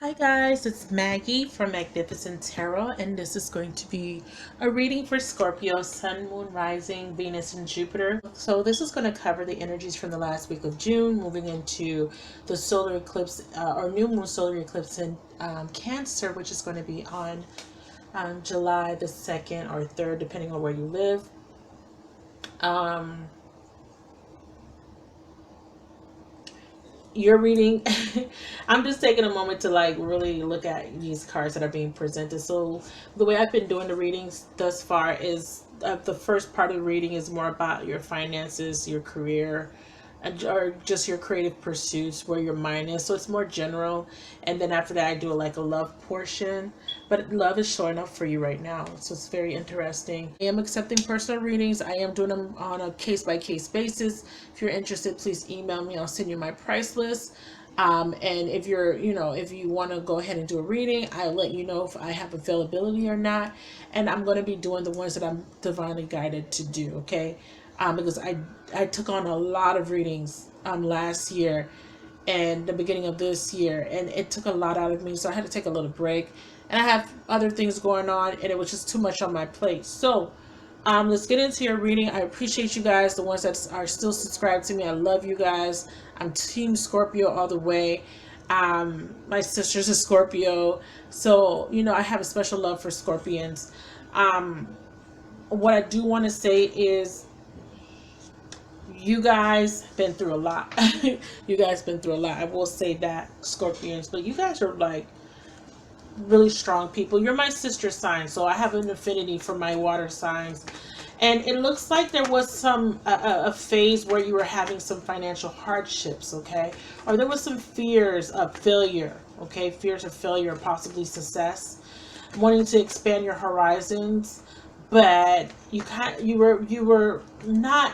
Hi guys, it's Maggie from Magnificent Tarot, and this is going to be a reading for Scorpio, Sun, Moon, Rising, Venus, and Jupiter. So this is going to cover the energies from the last week of June, moving into the solar eclipse or new moon solar eclipse in Cancer, which is going to be on July the 2nd or 3rd, depending on where you live. Um, you're reading. I'm just taking a moment to like really look at these cards that are being presented. So the way I've been doing the readings thus far is the first part of the reading is more about your finances, your career, or just your creative pursuits, where your mind is. So it's more general, and then after that I do like a love portion, but love is showing up for you right now, so it's very interesting. I am accepting personal readings. I am doing them on a case-by-case basis. If you're interested, please email me. I'll send you my price list. And if if you want to go ahead and do a reading, I'll let you know if I have availability or not. And I'm going to be doing the ones that I'm divinely guided to do. Okay. Because I took on a lot of readings last year and the beginning of this year, and it took a lot out of me, so I had to take a little break, and I have other things going on, and it was just too much on my plate. So let's get into your reading. I appreciate you guys, the ones that are still subscribed to me. I love you guys. I'm Team Scorpio all the way. My sister's a Scorpio, so I have a special love for Scorpions. What I do want to say is you guys been through a lot. You guys been through a lot. I will say that, Scorpions, but you guys are like really strong people. You're my sister sign, so I have an affinity for my water signs. And it looks like there was a phase where you were having some financial hardships, okay? Or there was some fears of failure, okay? Fears of failure, possibly success, wanting to expand your horizons, but you were not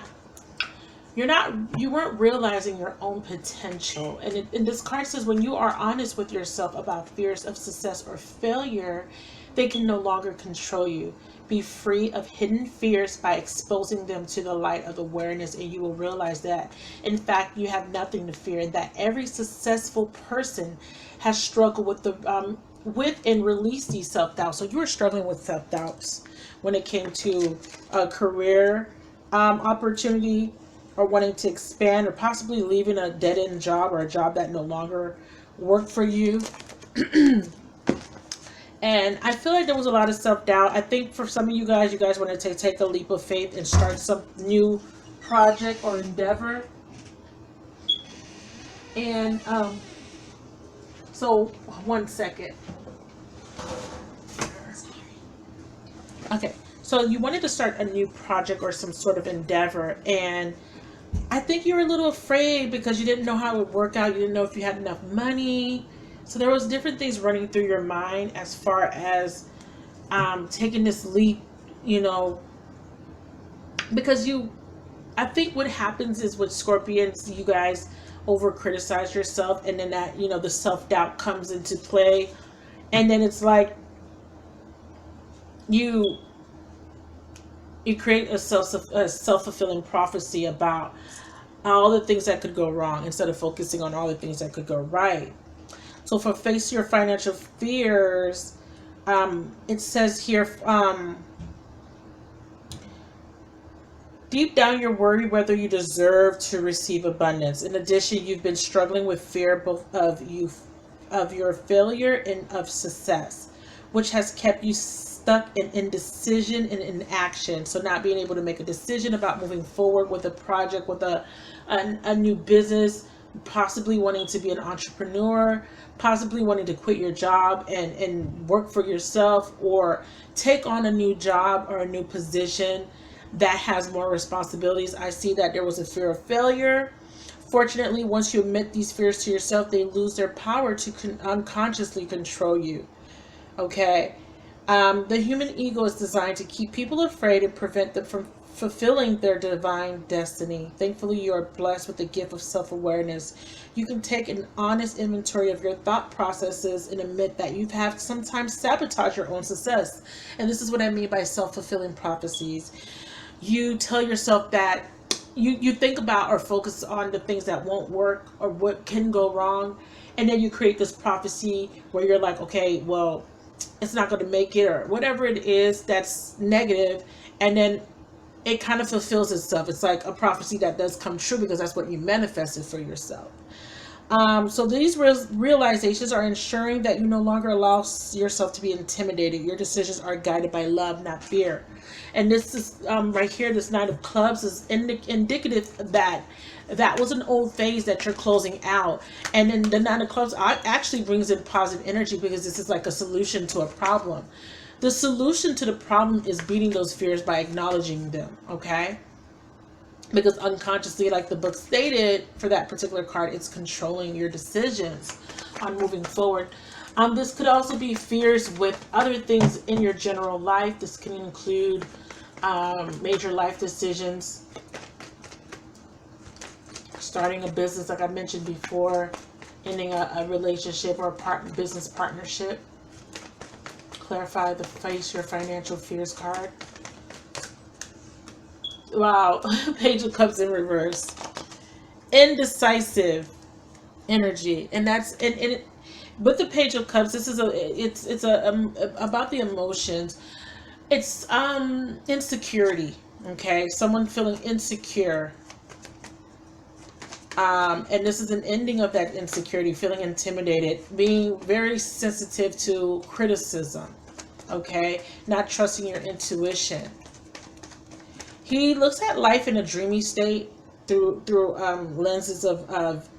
you weren't realizing your own potential. And this card says when you are honest with yourself about fears of success or failure, they can no longer control you. Be free of hidden fears by exposing them to the light of awareness, and you will realize that in fact you have nothing to fear, and that every successful person has struggled with and released these self-doubts. So you were struggling with self-doubts when it came to a career opportunity, or wanting to expand, or possibly leaving a dead-end job, or a job that no longer worked for you. And I feel like there was a lot of self-doubt. I think for some of you guys wanted to take a leap of faith and start some new project or endeavor. And so one second. Okay, so you wanted to start a new project or some sort of endeavor, and I think you were a little afraid because you didn't know how it would work out. You didn't know if you had enough money. So there was different things running through your mind as far as taking this leap, you know, because I think what happens is with Scorpions, you guys over criticize yourself, and then that, the self doubt comes into play. And then it's like you you create a self-fulfilling prophecy about all the things that could go wrong instead of focusing on all the things that could go right. So for face your financial fears, it says here, deep down you're worried whether you deserve to receive abundance. In addition, you've been struggling with fear both of your failure and of success, which has kept you stuck in indecision and inaction. So not being able to make a decision about moving forward with a project, with a new business, possibly wanting to be an entrepreneur, possibly wanting to quit your job and work for yourself, or take on a new job or a new position that has more responsibilities. I see that there was a fear of failure. Fortunately, once you admit these fears to yourself, they lose their power to unconsciously control you. Okay? The human ego is designed to keep people afraid and prevent them from fulfilling their divine destiny. Thankfully, you are blessed with the gift of self-awareness. You can take an honest inventory of your thought processes and admit that you have sometimes sabotaged your own success. And this is what I mean by self-fulfilling prophecies. You tell yourself that you think about or focus on the things that won't work or what can go wrong, And then you create this prophecy where you're like, okay, well, it's not going to make it, or whatever it is that's negative, and then it kind of fulfills itself. It's like a prophecy that does come true because that's what you manifested for yourself. So these realizations are ensuring that you no longer allow yourself to be intimidated. Your decisions are guided by love, not fear. And this is right here, this Nine of Clubs is indicative that that was an old phase that you're closing out. And then the Nine of Clubs actually brings in positive energy because this is like a solution to a problem. The solution to the problem is beating those fears by acknowledging them, okay? Because unconsciously, like the book stated for that particular card, it's controlling your decisions on moving forward. This could also be fears with other things in your general life. This can include major life decisions, starting a business, like I mentioned before, ending a relationship or a business partnership. Clarify the face your financial fears card. Wow, Page of Cups in reverse. Indecisive energy, and that's with the Page of Cups. This is it's about the emotions. It's insecurity. Okay, someone feeling insecure. And this is an ending of that insecurity, feeling intimidated, being very sensitive to criticism. Okay, not trusting your intuition. He looks at life in a dreamy state through lenses of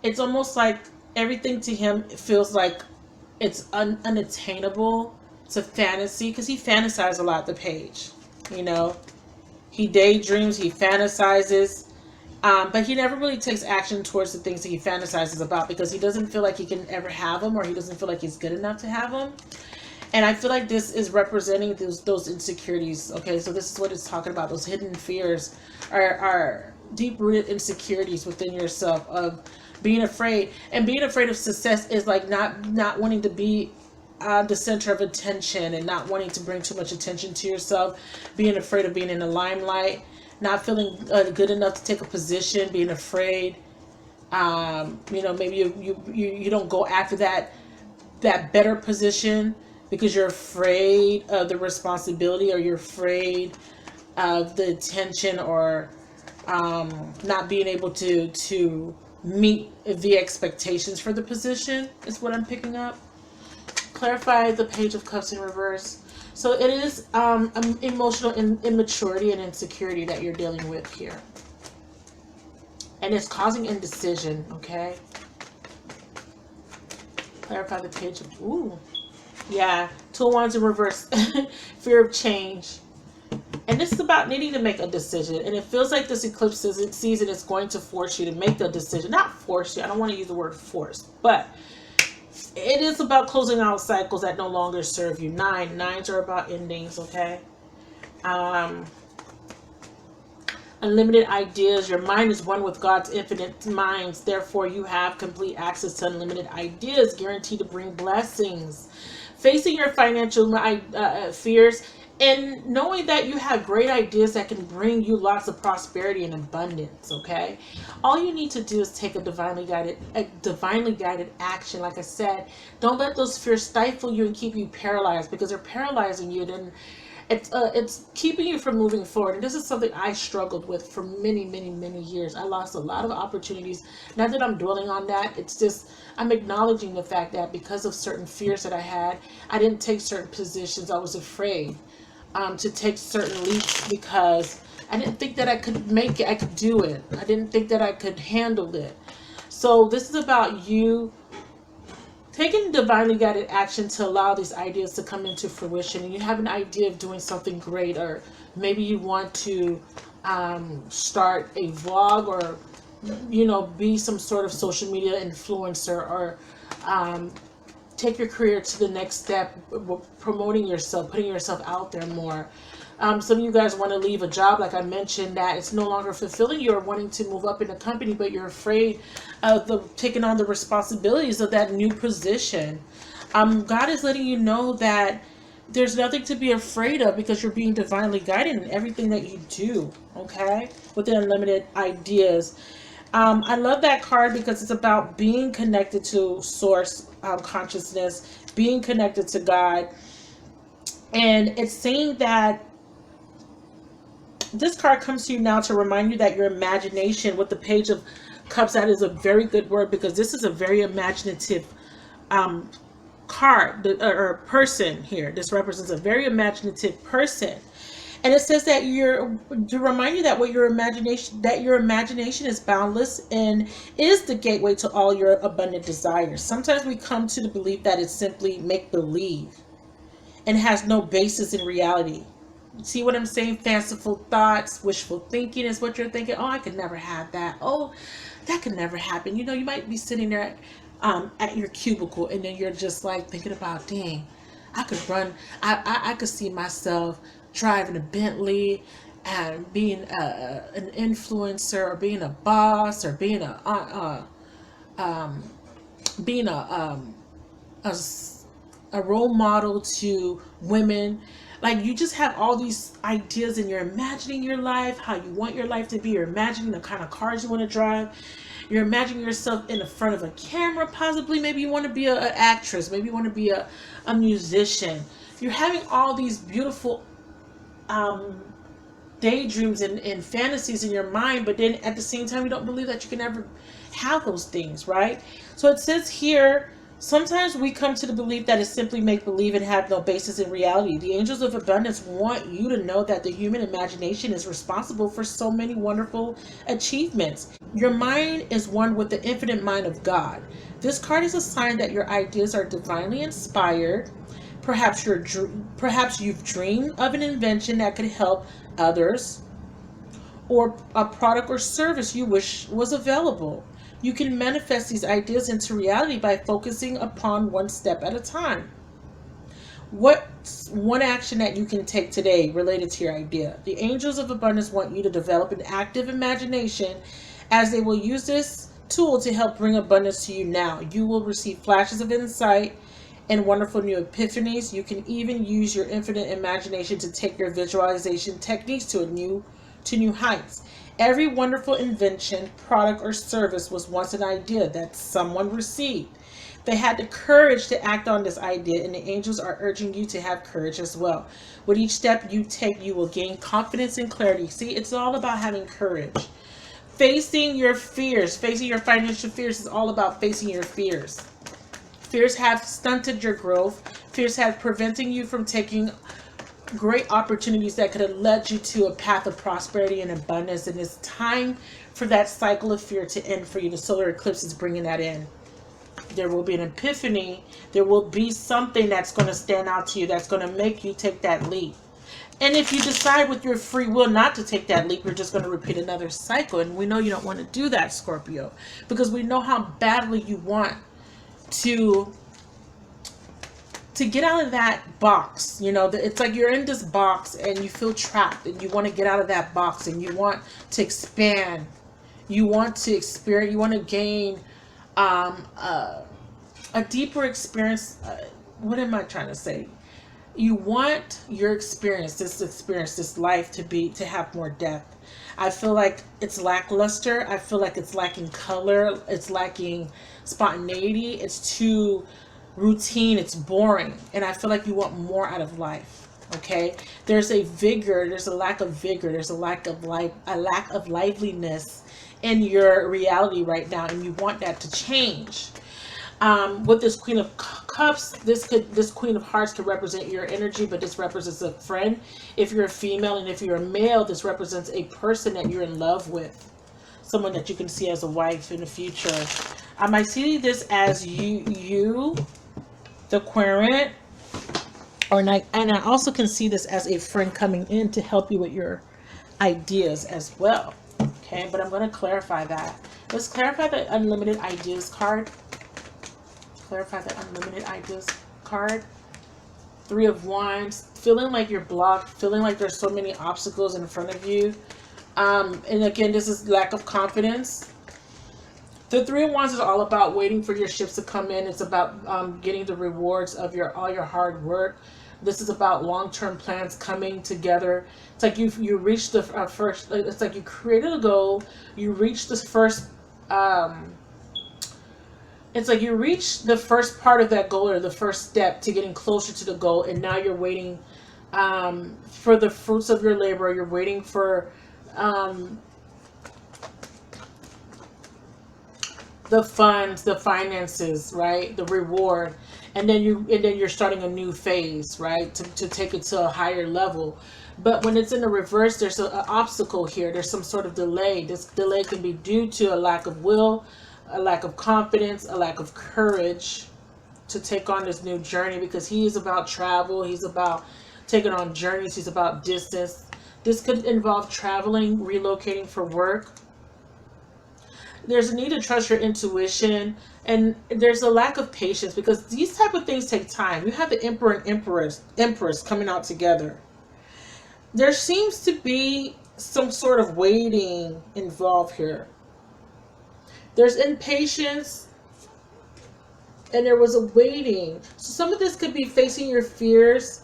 it's almost like everything to him feels like it's unattainable. It's a fantasy because he fantasizes a lot. The Page, you know, he daydreams, he fantasizes, but he never really takes action towards the things that he fantasizes about because he doesn't feel like he can ever have them, or he doesn't feel like he's good enough to have them. And I feel like this is representing those insecurities. Okay, so this is what it's talking about. Those hidden fears are deep-rooted insecurities within yourself of being afraid. And being afraid of success is like not wanting to be the center of attention and not wanting to bring too much attention to yourself. Being afraid of being in the limelight. Not feeling good enough to take a position. Being afraid. Maybe you don't go after that better position because you're afraid of the responsibility, or you're afraid of the attention, or not being able to meet the expectations for the position is what I'm picking up. Clarify the Page of Cups in reverse. So it is emotional immaturity and insecurity that you're dealing with here. And it's causing indecision, okay? Clarify the Page of... Ooh. Yeah, Two of Wands in reverse. Fear of change. And this is about needing to make a decision. And it feels like this eclipse season is going to force you to make the decision. Not force you. I don't want to use the word force. But it is about closing out cycles that no longer serve you. Nines are about endings, okay? Unlimited ideas. Your mind is one with God's infinite minds. Therefore, you have complete access to unlimited ideas, guaranteed to bring blessings. Facing your financial fears and knowing that you have great ideas that can bring you lots of prosperity and abundance, okay? All you need to do is take a divinely guided action. Like I said, don't let those fears stifle you and keep you paralyzed, because they're paralyzing you. Then it's keeping you from moving forward. And this is something I struggled with for many years. I lost a lot of opportunities. Not that I'm dwelling on that. It's just I'm acknowledging the fact that because of certain fears that I had, I didn't take certain positions. I was afraid to take certain leaps because I didn't think that I could make it. I could do it. I didn't think that I could handle it. So this is about you taking divinely guided action to allow these ideas to come into fruition. And you have an idea of doing something great, or maybe you want to start a vlog, or be some sort of social media influencer, or take your career to the next step, promoting yourself, putting yourself out there more. Some of you guys want to leave a job, like I mentioned, that it's no longer fulfilling you, or wanting to move up in a company, but you're afraid of taking on the responsibilities of that new position. God is letting you know that there's nothing to be afraid of, because you're being divinely guided in everything that you do, okay? With the unlimited ideas. I love that card because it's about being connected to source consciousness, being connected to God. And it's saying that this card comes to you now to remind you that your imagination, with the Page of Cups, that is a very good word because this is a very imaginative um, card or person here. This represents a very imaginative person. And it says that you're to remind you that your imagination is boundless and is the gateway to all your abundant desires. Sometimes we come to the belief that it's simply make believe and has no basis in reality. See what I'm saying? Fanciful thoughts, wishful thinking is what you're thinking. Oh, I could never have that. Oh, that could never happen. You know, you might be sitting there at your cubicle and then you're just like thinking about, dang, I could run. I could see myself driving a Bentley and being an influencer or being a boss or being being a a role model to women. Like you just have all these ideas and you're imagining your life, how you want your life to be. You're imagining the kind of cars you want to drive. You're imagining yourself in the front of a camera, possibly. Maybe you want to be an actress. Maybe you want to be a musician. You're having all these beautiful um, daydreams and fantasies in your mind, but then at the same time, you don't believe that you can ever have those things, right? So it says here, sometimes we come to the belief that it's simply make believe and have no basis in reality. The angels of abundance want you to know that the human imagination is responsible for so many wonderful achievements. Your mind is one with the infinite mind of God. This card is a sign that your ideas are divinely inspired. Perhaps you've dreamed of an invention that could help others, or a product or service you wish was available. You can manifest these ideas into reality by focusing upon one step at a time. What's one action that you can take today related to your idea? The angels of abundance want you to develop an active imagination as they will use this tool to help bring abundance to you now. You will receive flashes of insight and wonderful new epiphanies. You can even use your infinite imagination to take your visualization techniques to new heights. Every wonderful invention, product, or service was once an idea that someone received. They had the courage to act on this idea, and the angels are urging you to have courage as well. With each step you take, you will gain confidence and clarity. See, it's all about having courage. Facing your fears, facing your financial fears is all about facing your fears. Fears have stunted your growth. Fears have preventing you from taking great opportunities that could have led you to a path of prosperity and abundance. And it's time for that cycle of fear to end for you. The solar eclipse is bringing that in. There will be an epiphany. There will be something that's going to stand out to you, that's going to make you take that leap. And if you decide with your free will not to take that leap, you're just going to repeat another cycle. And we know you don't want to do that, Scorpio, because we know how badly you want to get out of that box. You know, it's like you're in this box and you feel trapped and you want to get out of that box and you want to expand. You want to experience, you want to gain a deeper experience. What am I trying to say? You want your experience, this life to have more depth. I feel like it's lackluster. I feel like it's lacking color. It's lacking spontaneity. It's too routine. It's boring. And I feel like you want more out of life. Okay? There's a lack of vigor. There's a lack of life, a lack of liveliness in your reality right now. And you want that to change. With this Queen of Cups, this Queen of Hearts could represent your energy, but this represents a friend if you're a female, and if you're a male, this represents a person that you're in love with, someone that you can see as a wife in the future. I see this as you, the Querent, and I also can see this as a friend coming in to help you with your ideas as well. Okay, but I'm going to clarify that. Let's clarify the Unlimited Ideas card. Clarify the Unlimited Ideas card. Three of Wands. Feeling like you're blocked. Feeling like there's so many obstacles in front of you. And again, this is lack of confidence. The Three of Wands is all about waiting for your ships to come in. It's about getting the rewards of all your hard work. This is about long-term plans coming together. It's like you reached the first. It's like you created a goal. You reached the first um, it's like you reach the first part of that goal or the first step to getting closer to the goal, and now you're waiting for the fruits of your labor. You're waiting for um, the funds, the finances, right? The reward. And then you're starting a new phase, right? To take it to a higher level. But when it's in the reverse, there's an obstacle here. There's some sort of delay. This delay can be due to a lack of will, a lack of confidence, a lack of courage to take on this new journey, because he is about travel. He's about taking on journeys. He's about distance. This could involve traveling, relocating for work. There's a need to trust your intuition, and there's a lack of patience because these type of things take time. You have the emperor and empress coming out together. There seems to be some sort of waiting involved here. There's impatience, and there was a waiting. So some of this could be facing your fears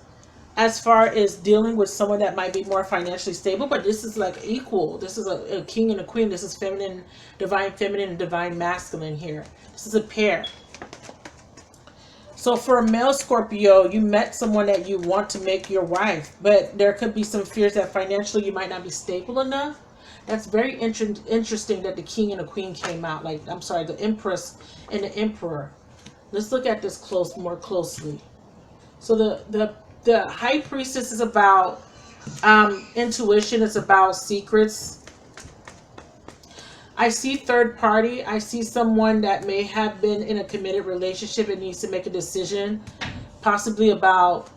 as far as dealing with someone that might be more financially stable, but this is like equal. This is a king and a queen. This is feminine, and divine masculine here. This is a pair. So for a male Scorpio, you met someone that you want to make your wife, but there could be some fears that financially you might not be stable enough. That's very interesting that the king and the queen came out. Like, I'm sorry, the empress and the emperor. Let's look at this more closely. So the high priestess is about intuition. It's about secrets. I see third party. I see someone that may have been in a committed relationship and needs to make a decision, possibly about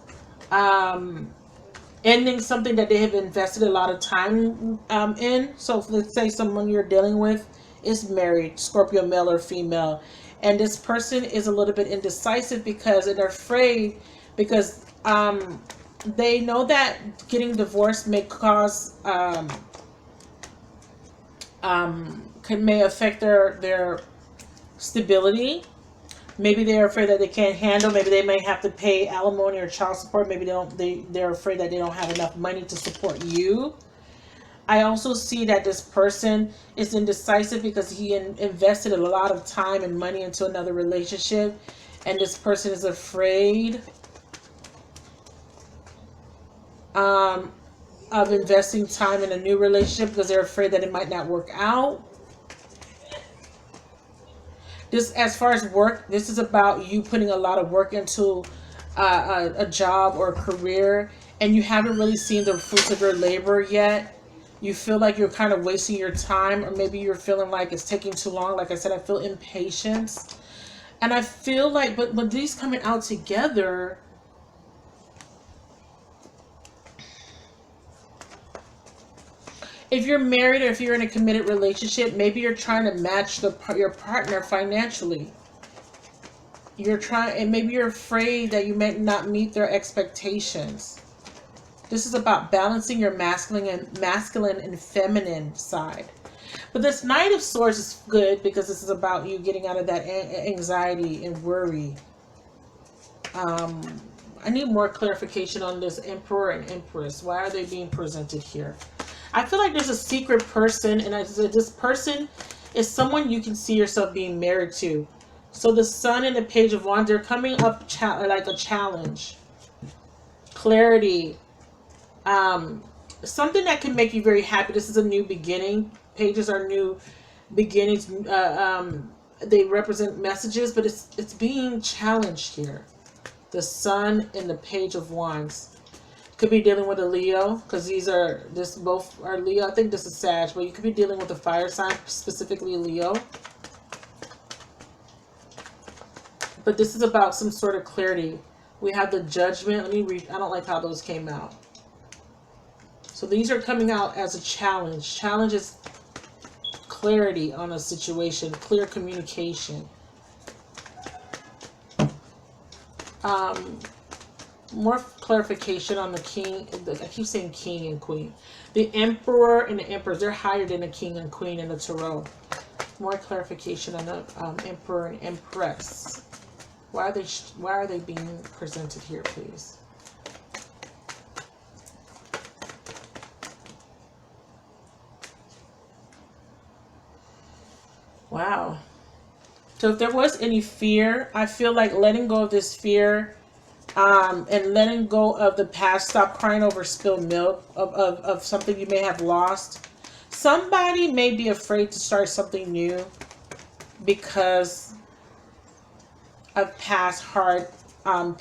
ending something that they have invested a lot of time in. So let's say someone you're dealing with is married, Scorpio, male or female, and this person is a little bit indecisive because they're afraid, because they know that getting divorced may cause may affect their stability. Maybe they're afraid that they can't handle. Maybe they may have to pay alimony or child support. Maybe they're afraid that they don't have enough money to support you. I also see that this person is indecisive because he invested a lot of time and money into another relationship, and this person is afraid of investing time in a new relationship because they're afraid that it might not work out. This, as far as work, this is about you putting a lot of work into a job or a career, and you haven't really seen the fruits of your labor yet. You feel like you're kind of wasting your time, or maybe you're feeling like it's taking too long. Like I said, I feel impatience. And I feel like, but when these coming out together, if you're married or if you're in a committed relationship, maybe you're trying to match your partner financially. You're trying, and maybe you're afraid that you may not meet their expectations. This is about balancing your masculine and feminine side. But this Knight of Swords is good because this is about you getting out of that anxiety and worry. I need more clarification on this Emperor and Empress. Why are they being presented here? I feel like there's a secret person, and this person is someone you can see yourself being married to. So the Sun and the Page of Wands, they're coming up like a challenge. Clarity. Something that can make you very happy. This is a new beginning. Pages are new beginnings. They represent messages, but it's being challenged here. The Sun and the Page of Wands. Could be dealing with a Leo, because both are Leo. I think this is Sag, but you could be dealing with a fire sign, specifically Leo. But this is about some sort of clarity. We have the Judgment. Let me read. I don't like how those came out. So these are coming out as a challenge. Challenge is clarity on a situation, clear communication. More clarification on the king. I keep saying king and queen. The Emperor and the Empress, they're higher than the king and queen in the tarot. More clarification on the Emperor and Empress. Why are they being presented here, please? Wow. So if there was any fear, I feel like letting go of this fear, and letting go of the past. Stop crying over spilled milk of something you may have lost. Somebody may be afraid to start something new because of past um,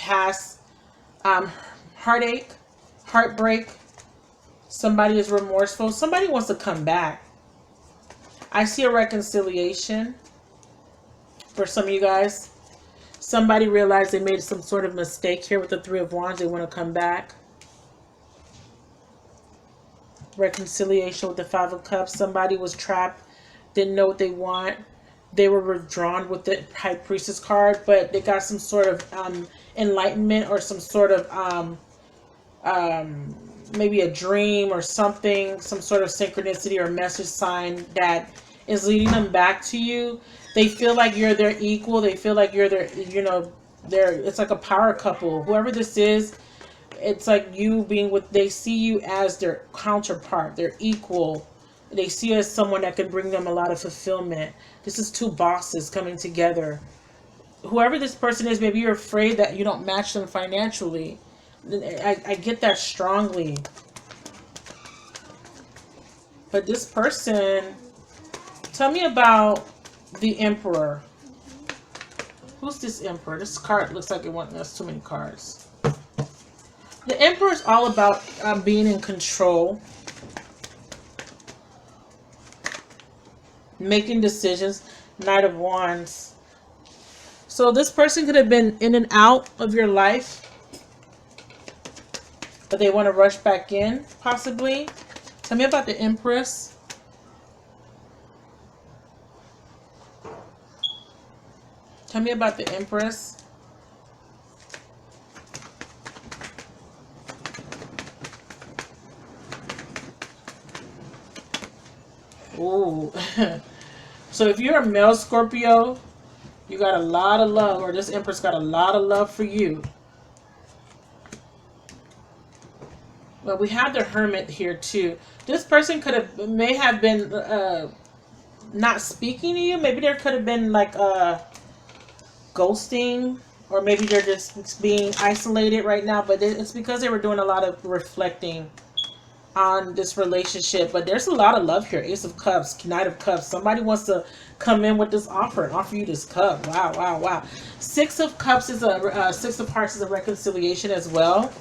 heartache, heartbreak. Somebody is remorseful. Somebody wants to come back. I see a reconciliation for some of you guys. Somebody realized they made some sort of mistake here with the Three of Wands. They want to come back. Reconciliation with the Five of Cups. Somebody was trapped, didn't know what they want. They were withdrawn with the High Priestess card, but they got some sort of enlightenment, or some sort of maybe a dream or something, some sort of synchronicity or message sign that is leading them back to you. They feel like you're their equal. They feel like you're their, it's like a power couple. Whoever this is, it's like you being with, they see you as their counterpart, their equal. They see you as someone that can bring them a lot of fulfillment. This is two bosses coming together. Whoever this person is, maybe you're afraid that you don't match them financially. I get that strongly. But this person, tell me about the Emperor. Who's this Emperor? This card looks like there's too many cards. The Emperor is all about being in control, making decisions. Knight of Wands. So this person could have been in and out of your life, but they want to rush back in, possibly. Tell me about the Empress. Tell me about the Empress. Ooh. So if you're a male Scorpio, you got a lot of love, or this Empress got a lot of love for you. Well, we have the Hermit here too. This person may have been not speaking to you. Maybe there could have been like ghosting, or maybe they're just being isolated right now. But it's because they were doing a lot of reflecting on this relationship. But there's a lot of love here. Ace of Cups, Knight of Cups. Somebody wants to come in with this offer and offer you this cup. Wow, wow, wow. Six of Cups is Six of Hearts is a reconciliation as well.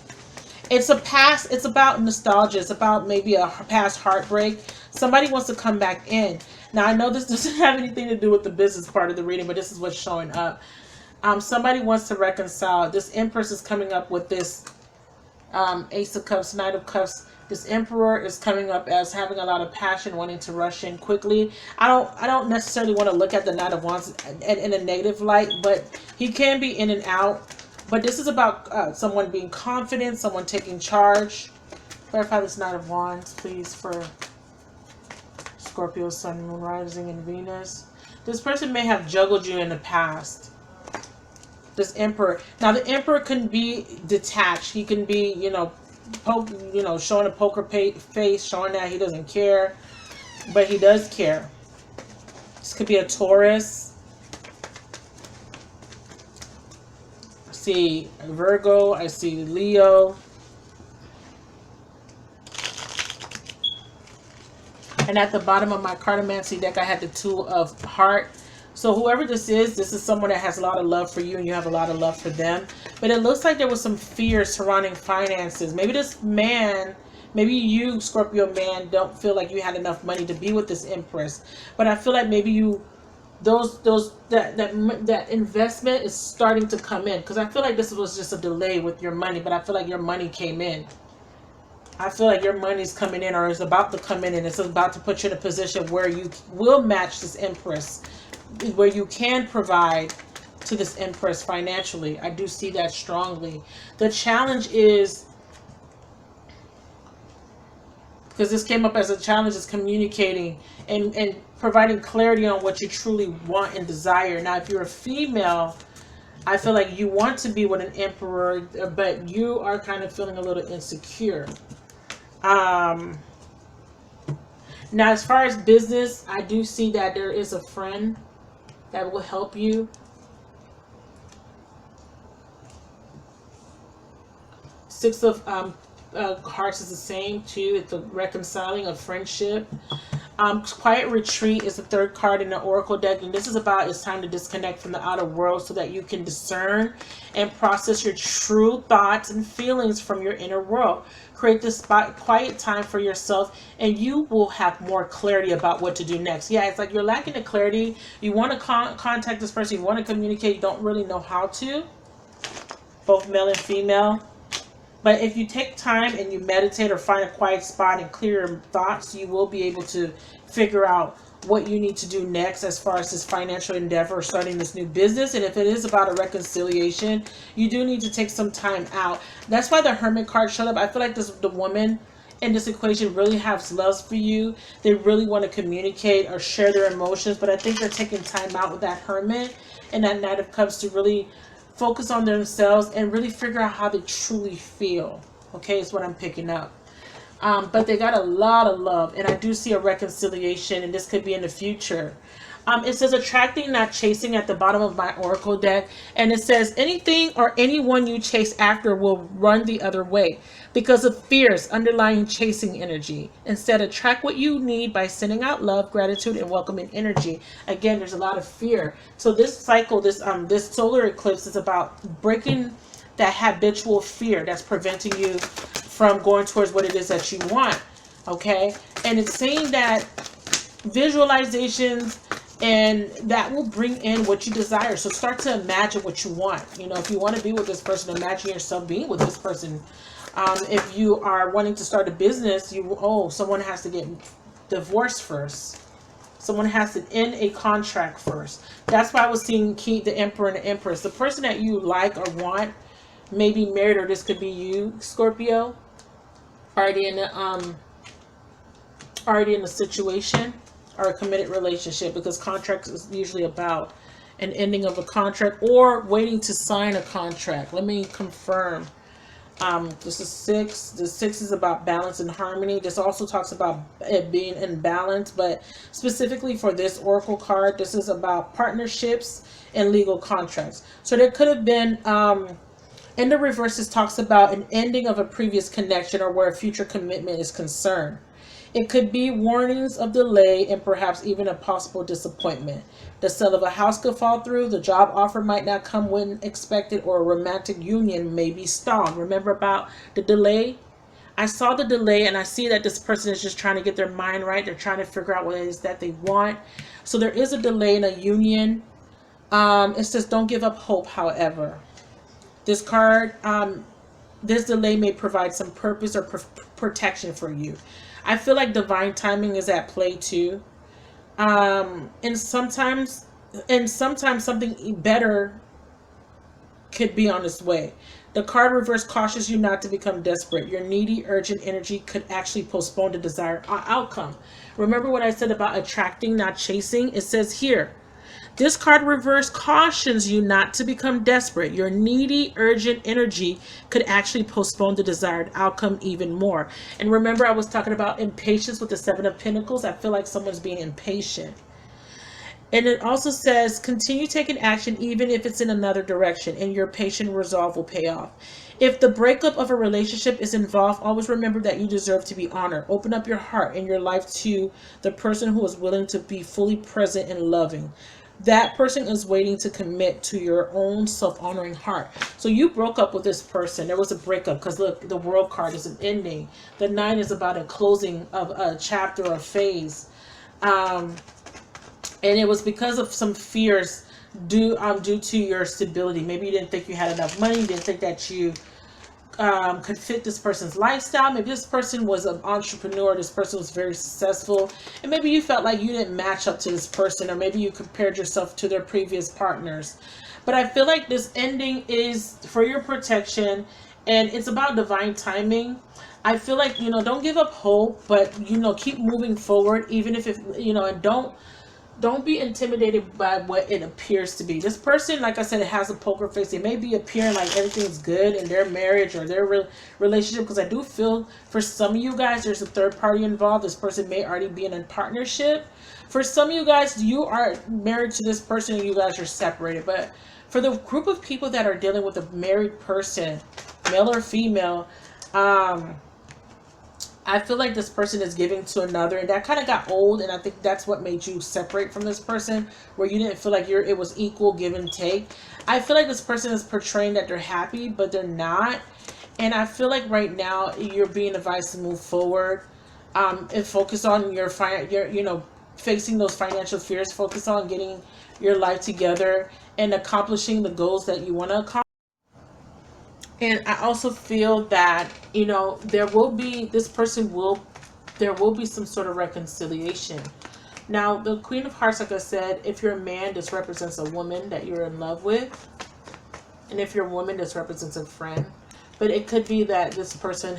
It's about nostalgia. It's about maybe a past heartbreak. Somebody wants to come back in. Now, I know this doesn't have anything to do with the business part of the reading, but this is what's showing up. Somebody wants to reconcile. This Empress is coming up with this Ace of Cups, Knight of Cups. This Emperor is coming up as having a lot of passion, wanting to rush in quickly. I don't necessarily want to look at the Knight of Wands in a negative light, but he can be in and out. But this is about someone being confident, someone taking charge. Clarify this Knight of Wands, please, for Scorpio, Sun, Moon, Rising, and Venus. This person may have juggled you in the past. This Emperor. Now, the Emperor can be detached. He can be, showing a poker face, showing that he doesn't care. But he does care. This could be a Taurus. I see Virgo. I see Leo. And at the bottom of my cartomancy deck, I had the Two of Hearts. So whoever this is someone that has a lot of love for you and you have a lot of love for them. But it looks like there was some fear surrounding finances. Maybe this man, maybe you, Scorpio man, don't feel like you had enough money to be with this Empress. But I feel like maybe you, that investment is starting to come in. Because I feel like this was just a delay with your money, but I feel like your money came in. I feel like your money's coming in, or is about to come in, and it's about to put you in a position where you will match this Empress, where you can provide to this Empress financially. I do see that strongly. The challenge is, because this came up as a challenge, is communicating and providing clarity on what you truly want and desire. Now, if you're a female, I feel like you want to be with an Emperor, but you are kind of feeling a little insecure. Now, as far as business, I do see that there is a friend that will help you. Six of Hearts is the same too. It's the reconciling of friendship. Quiet Retreat is the third card in the Oracle deck, and this is about it's time to disconnect from the outer world so that you can discern and process your true thoughts and feelings from your inner world. Create this quiet time for yourself, and you will have more clarity about what to do next. Yeah, it's like you're lacking the clarity. You want to contact this person, you want to communicate, you don't really know how to. Both male and female. But if you take time and you meditate or find a quiet spot and clear your thoughts, you will be able to figure out what you need to do next as far as this financial endeavor or starting this new business. And if it is about a reconciliation, you do need to take some time out. That's why the Hermit card showed up. I feel like the woman in this equation really has love for you. They really want to communicate or share their emotions, but I think they're taking time out with that Hermit and that Knight of Cups to really focus on themselves and really figure out how they truly feel. Okay, is what I'm picking up. But they got a lot of love, and I do see a reconciliation, and this could be in the future. It says attracting, not chasing at the bottom of my Oracle deck. And it says anything or anyone you chase after will run the other way because of fears underlying chasing energy. Instead, attract what you need by sending out love, gratitude, and welcoming energy. Again, there's a lot of fear. So this cycle, this solar eclipse is about breaking that habitual fear that's preventing you from going towards what it is that you want. Okay? And it's saying that visualizations, and that will bring in what you desire. So start to imagine what you want. You know, if you want to be with this person, imagine yourself being with this person. If you are wanting to start a business, someone has to get divorced first. Someone has to end a contract first. That's why I was seeing the Emperor and the Empress. The person that you like or want may be married, or this could be you, Scorpio, already in the situation, or a committed relationship, because contracts is usually about an ending of a contract or waiting to sign a contract. Let me confirm. This is 6. The 6 is about balance and harmony. This also talks about it being in balance, but specifically for this Oracle card, this is about partnerships and legal contracts. So there could have been, in the reverse, this talks about an ending of a previous connection or where a future commitment is concerned. It could be warnings of delay and perhaps even a possible disappointment. The sale of a house could fall through, the job offer might not come when expected, or a romantic union may be stalled. Remember about the delay? I saw the delay, and I see that this person is just trying to get their mind right. They're trying to figure out what it is that they want. So there is a delay in a union. It says don't give up hope, however. This card, this delay may provide some purpose or protection for you. I feel like divine timing is at play too. And sometimes something better could be on its way. The card reverse cautions you not to become desperate. Your needy, urgent energy could actually postpone the desired outcome. Remember what I said about attracting, not chasing? It says here, this card reverse cautions you not to become desperate. Your needy, urgent energy could actually postpone the desired outcome even more. And remember, I was talking about impatience with the 7 of Pentacles. I feel like someone's being impatient. And it also says, continue taking action even if it's in another direction, and your patient resolve will pay off. If the breakup of a relationship is involved, always remember that you deserve to be honored. Open up your heart and your life to the person who is willing to be fully present and loving. That person is waiting to commit to your own self-honoring heart. So you broke up with this person. There was a breakup because look, the World card is an ending. The 9 is about a closing of a chapter or phase. And it was because of some fears due to your stability. Maybe you didn't think you had enough money. You didn't think that you could fit this person's lifestyle. Maybe this person was an entrepreneur. This person was very successful. And maybe you felt like you didn't match up to this person, or maybe you compared yourself to their previous partners. But I feel like this ending is for your protection, and it's about divine timing. I feel like, don't give up hope, but, keep moving forward, even if and don't be intimidated by what it appears to be. This person, like I said, it has a poker face. They may be appearing like everything's good in their marriage or their relationship, because I do feel for some of you guys, there's a third party involved. This person may already be in a partnership, For some of you guys, you are married to this person and you guys are separated. But for the group of people that are dealing with a married person, male or female, I feel like this person is giving to another, and that kind of got old, and I think that's what made you separate from this person, where you didn't feel like it was equal give and take. I feel like this person is portraying that they're happy, but they're not. And I feel like right now you're being advised to move forward, and focus on your facing those financial fears. Focus on getting your life together and accomplishing the goals that you want to accomplish. And I also feel that, there will be some sort of reconciliation. Now, the Queen of Hearts, like I said, if you're a man, this represents a woman that you're in love with. And if you're a woman, this represents a friend. But it could be that this person,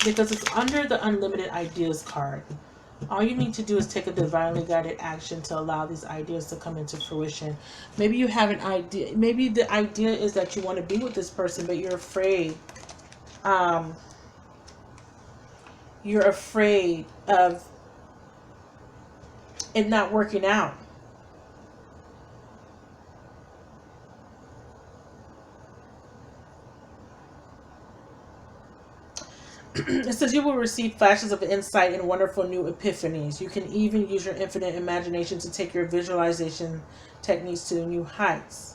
because it's under the Unlimited Ideas card. All you need to do is take a divinely guided action to allow these ideas to come into fruition. Maybe you have an idea. Maybe the idea is that you want to be with this person, but you're afraid. You're afraid of it not working out. It says you will receive flashes of insight and wonderful new epiphanies. You can even use your infinite imagination to take your visualization techniques to new heights.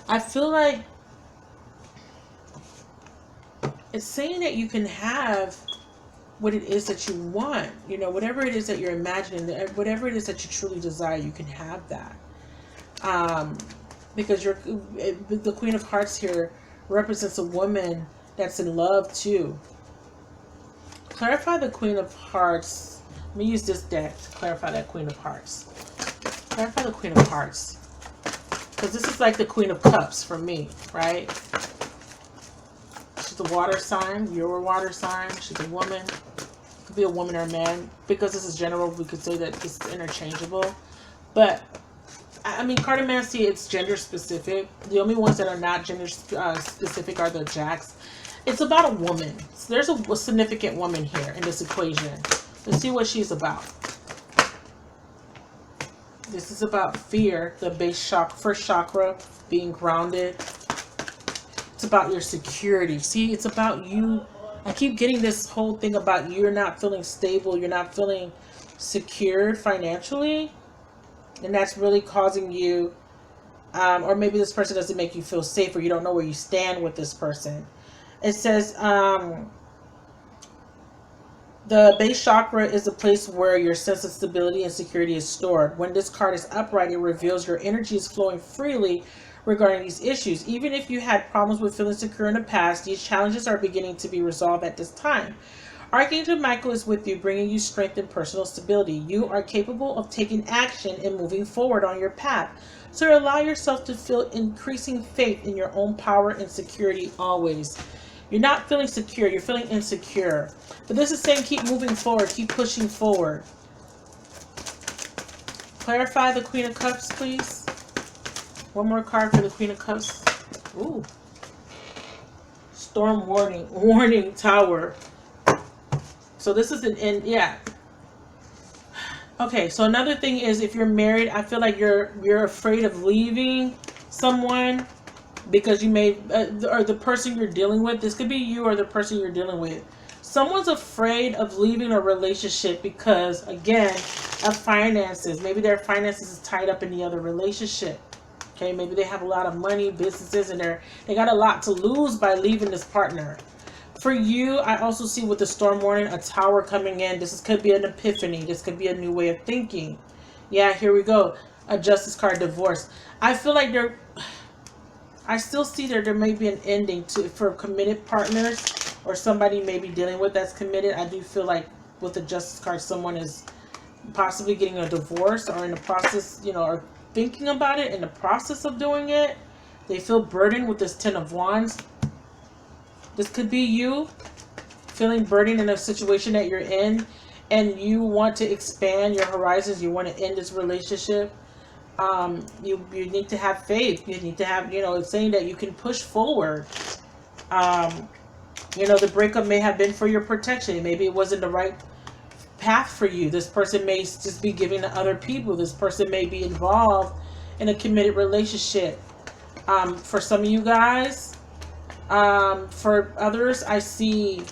I feel like it's saying that you can have what it is that you want. Whatever it is that you're imagining, whatever it is that you truly desire, you can have that. Because the Queen of Hearts here represents a woman that's in love too. Clarify the Queen of Hearts. Let me use this deck to clarify that Queen of Hearts. Clarify the Queen of Hearts. Because this is like the Queen of Cups for me, right? She's a water sign. You're a water sign. She's a woman. Could be a woman or a man. Because this is general, we could say that this is interchangeable. But, I mean, cartomancy, it's gender specific. The only ones that are not gender specific are the jacks. It's about a woman. So there's a significant woman here in this equation. Let's see what she's about. This is about fear, the first chakra, being grounded. It's about your security. See, it's about you. I keep getting this whole thing about you're not feeling stable. You're not feeling secure financially. And that's really causing you, or maybe this person doesn't make you feel safe, or you don't know where you stand with this person. It says the base chakra is a place where your sense of stability and security is stored. When this card is upright, it reveals your energy is flowing freely regarding these issues. Even if you had problems with feeling secure in the past, these challenges are beginning to be resolved at this time. Archangel Michael is with you, bringing you strength and personal stability. You are capable of taking action and moving forward on your path. So allow yourself to feel increasing faith in your own power and security always. You're not feeling secure. You're feeling insecure. But this is saying keep moving forward. Keep pushing forward. Clarify the Queen of Cups, please. One more card for the Queen of Cups. Ooh. Storm warning. Warning tower. So this is an end. Yeah. Okay. So another thing is if you're married, I feel like you're afraid of leaving someone. Because you may, or the person you're dealing with, this could be you or the person you're dealing with. Someone's afraid of leaving a relationship because, again, of finances. Maybe their finances is tied up in the other relationship. Okay, maybe they have a lot of money, businesses, and they got a lot to lose by leaving this partner. For you, I also see with the storm warning, a tower coming in. This could be an epiphany. This could be a new way of thinking. Yeah, here we go. A justice card, divorce. I feel like I still see there may be an ending for committed partners or somebody may be dealing with that's committed. I do feel like with the Justice card, someone is possibly getting a divorce or in the process, or thinking about it in the process of doing it. They feel burdened with this Ten of Wands. This could be you feeling burdened in a situation that you're in and you want to expand your horizons. You want to end this relationship. You need to have faith. You need to have, it's saying that you can push forward. The breakup may have been for your protection. Maybe it wasn't the right path for you. This person may just be giving to other people. This person may be involved in a committed relationship. For some of you guys, for others, I see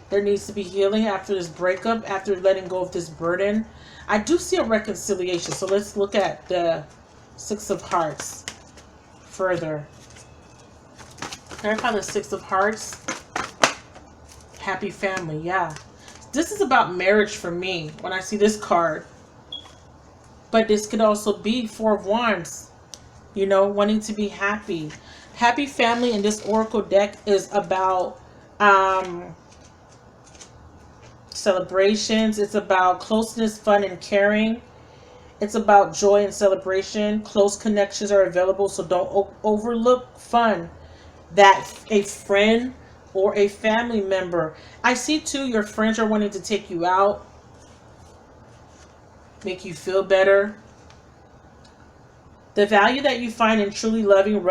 there needs to be healing after this breakup, after letting go of this burden. I do see a reconciliation. So let's look at the Six of Hearts further. Clarify the Six of Hearts. Happy family, yeah. This is about marriage for me when I see this card. But this could also be Four of Wands. You know, wanting to be happy. Happy family in this oracle deck is about celebrations. It's about closeness, fun, and caring. It's about joy and celebration. Close connections are available, so don't overlook fun that a friend or a family member. I see too, your friends are wanting to take you out, make you feel better. The value that you find in truly loving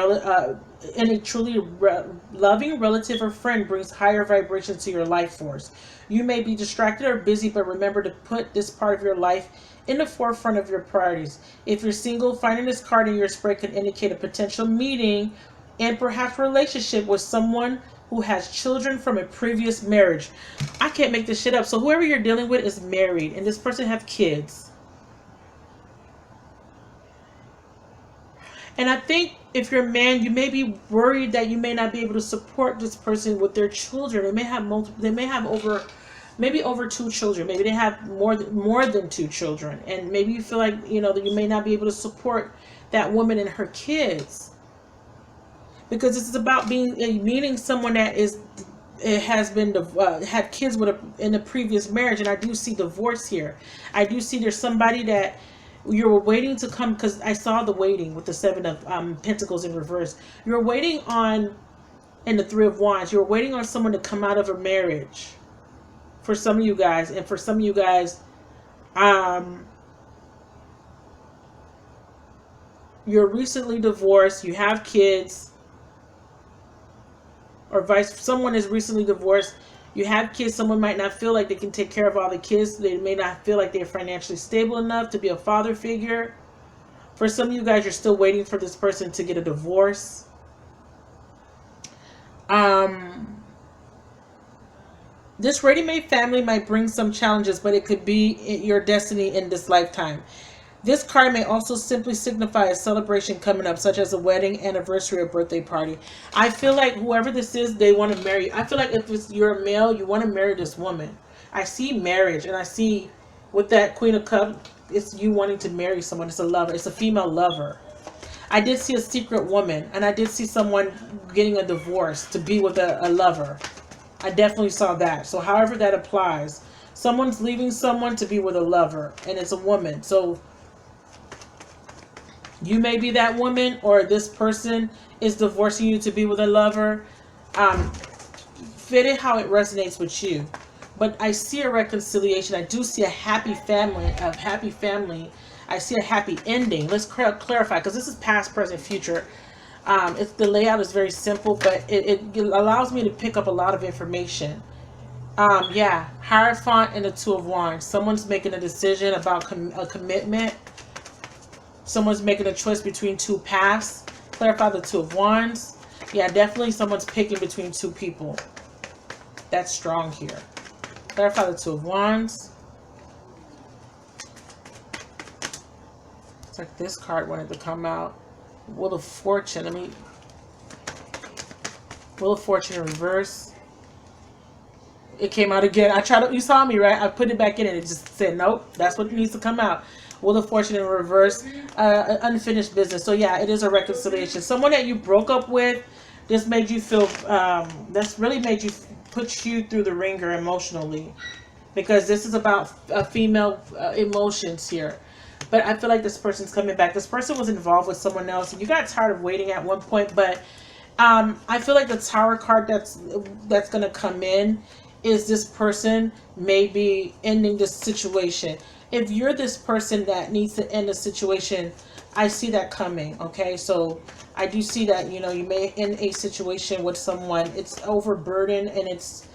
loving relative or friend brings higher vibrations to your life force. You may be distracted or busy, but remember to put this part of your life in the forefront of your priorities. If you're single, finding this card in your spread can indicate a potential meeting and perhaps relationship with someone who has children from a previous marriage. I can't make this shit up. So whoever you're dealing with is married and this person have kids. And I think if you're a man, you may be worried that you may not be able to support this person with their children. They may have maybe over 2 children. Maybe they have more than 2 children. And maybe you feel like, you know, that you may not be able to support that woman and her kids. Because this is about meeting someone that has been had kids in a previous marriage. And I do see divorce here. I do see there's somebody that you're waiting to come, because I saw the waiting with the 7 of Pentacles in reverse. You're waiting on, and the 3 of Wands, you're waiting on someone to come out of a marriage. For some of you guys, and for some of you guys, you're recently divorced, you have kids, or someone is recently divorced, you have kids, someone might not feel like they can take care of all the kids, they may not feel like they're financially stable enough to be a father figure. For some of you guys, you're still waiting for this person to get a divorce. This ready-made family might bring some challenges, but it could be your destiny in this lifetime. This card may also simply signify a celebration coming up, such as a wedding, anniversary, or birthday party. I feel like whoever this is, they want to marry you. I feel like if you're a male, you want to marry this woman. I see marriage, and I see with that Queen of Cups, it's you wanting to marry someone. It's a lover. It's a female lover. I did see a secret woman, and I did see someone getting a divorce to be with a lover. I definitely saw that. So however that applies, someone's leaving someone to be with a lover, and it's a woman. So you may be that woman, or this person is divorcing you to be with a lover. Fit it how it resonates with you. But I see a reconciliation. I do see a happy family. I see a happy ending. Let's clarify, because this is past, present, future. The layout is very simple, but it allows me to pick up a lot of information. Yeah, Hierophant and the 2 of Wands. Someone's making a decision about a commitment. Someone's making a choice between 2 paths. Clarify the 2 of Wands. Yeah, definitely someone's picking between 2 people. That's strong here. Clarify the 2 of Wands. It's like this card wanted to come out. Wheel of Fortune. Wheel of Fortune in reverse. It came out again. You saw me, right? I put it back in and it just said, nope, that's what needs to come out. Wheel of Fortune in reverse. Unfinished business. So yeah, it is a reconciliation. Someone that you broke up with, this made you feel, that's really made you, put you through the ringer emotionally. Because this is about female emotions here. But I feel like this person's coming back. This person was involved with someone else, and you got tired of waiting at one point. But I feel like the Tower card that's going to come in is this person maybe ending this situation. If you're this person that needs to end a situation, I see that coming. Okay, so I do see that, you know, you may end a situation with someone. It's overburdened, and it's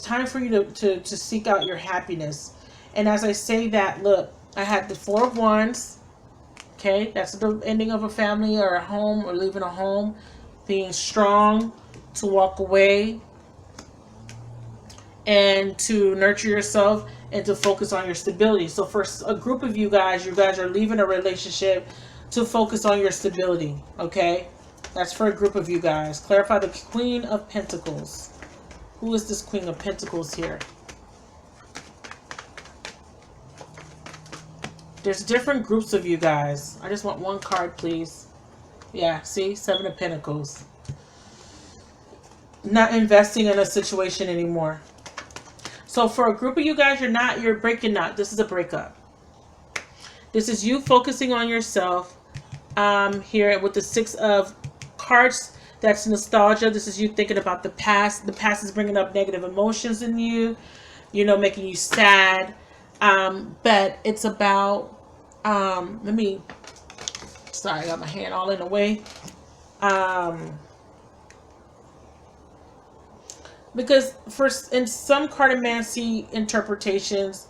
time for you to seek out your happiness. And as I say that, look, I had the Four of Wands. Okay, that's the ending of a family or a home or leaving a home. Being strong to walk away and to nurture yourself and to focus on your stability. So for a group of you guys are leaving a relationship to focus on your stability. Okay, that's for a group of you guys. Clarify the Queen of Pentacles. Who is this Queen of Pentacles here? There's different groups of you guys. I just want one card, please. Yeah, see? Seven of Pentacles. Not investing in a situation anymore. So for a group of you guys, you're breaking up. This is a breakup. This is you focusing on yourself. Here with the Six of Cards, that's nostalgia. This is you thinking about the past. The past is bringing up negative emotions in you, you know, making you sad. But it's about, sorry, I got my hand all in the way. Because in some cartomancy interpretations,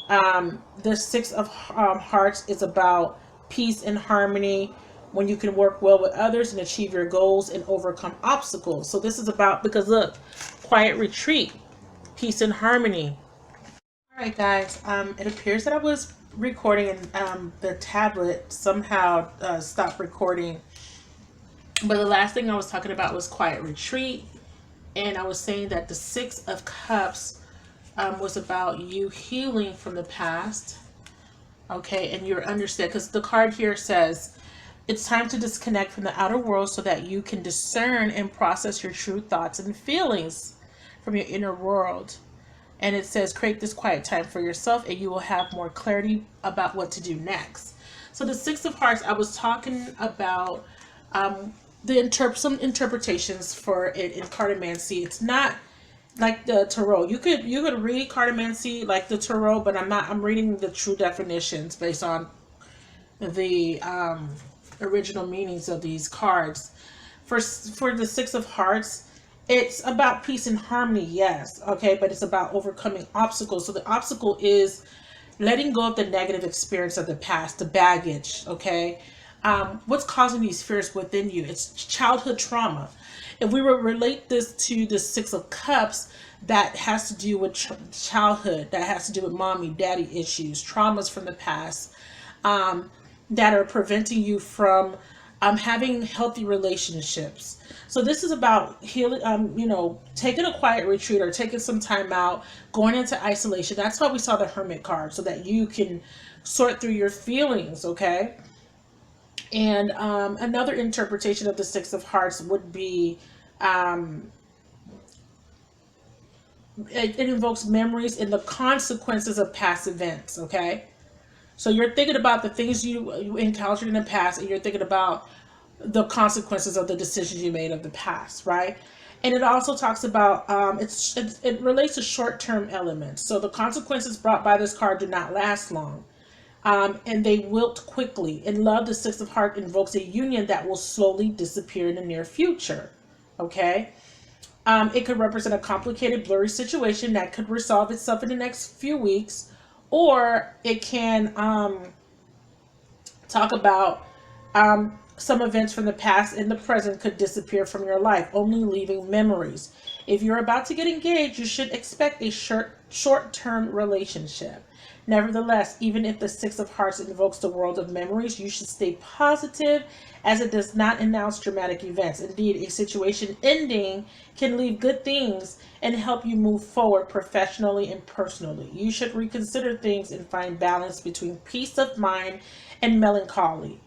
the Six of Hearts is about peace and harmony, when you can work well with others and achieve your goals and overcome obstacles. So this is about, because look, quiet retreat, peace and harmony. All right, guys, it appears that I was recording and the tablet somehow stopped recording. But the last thing I was talking about was quiet retreat. And I was saying that the Six of Cups was about you healing from the past. Okay, and you're understand, because the card here says, it's time to disconnect from the outer world so that you can discern and process your true thoughts and feelings from your inner world. And it says, create this quiet time for yourself and you will have more clarity about what to do next. So the Six of Hearts, I was talking about some interpretations for it in cartomancy. It's not like the tarot. You could read cartomancy like the tarot, but I'm reading the true definitions based on the original meanings of these cards. For the Six of Hearts, it's about peace and harmony, yes, okay, but it's about overcoming obstacles. So the obstacle is letting go of the negative experience of the past, the baggage, okay? What's causing these fears within you? It's childhood trauma. If we were relate this to the Six of Cups, that has to do with childhood, that has to do with mommy, daddy issues, traumas from the past, that are preventing you from having healthy relationships. So this is about healing, taking a quiet retreat or taking some time out, going into isolation. That's why we saw the Hermit card, so that you can sort through your feelings, okay? And another interpretation of the Six of Hearts would be, it invokes memories and the consequences of past events, okay? So you're thinking about the things you encountered in the past, and you're thinking about the consequences of the decisions you made of the past, right? And it also talks about, it relates to short-term elements. So the consequences brought by this card do not last long. And they wilt quickly. In love, the Six of Hearts invokes a union that will slowly disappear in the near future, okay? It could represent a complicated, blurry situation that could resolve itself in the next few weeks, or it can talk about some events from the past and the present could disappear from your life, only leaving memories. If you're about to get engaged, you should expect a short-term relationship. Nevertheless, even if the Six of Hearts invokes the world of memories, you should stay positive, as it does not announce dramatic events. Indeed, a situation ending can leave good things and help you move forward professionally and personally. You should reconsider things and find balance between peace of mind and melancholy.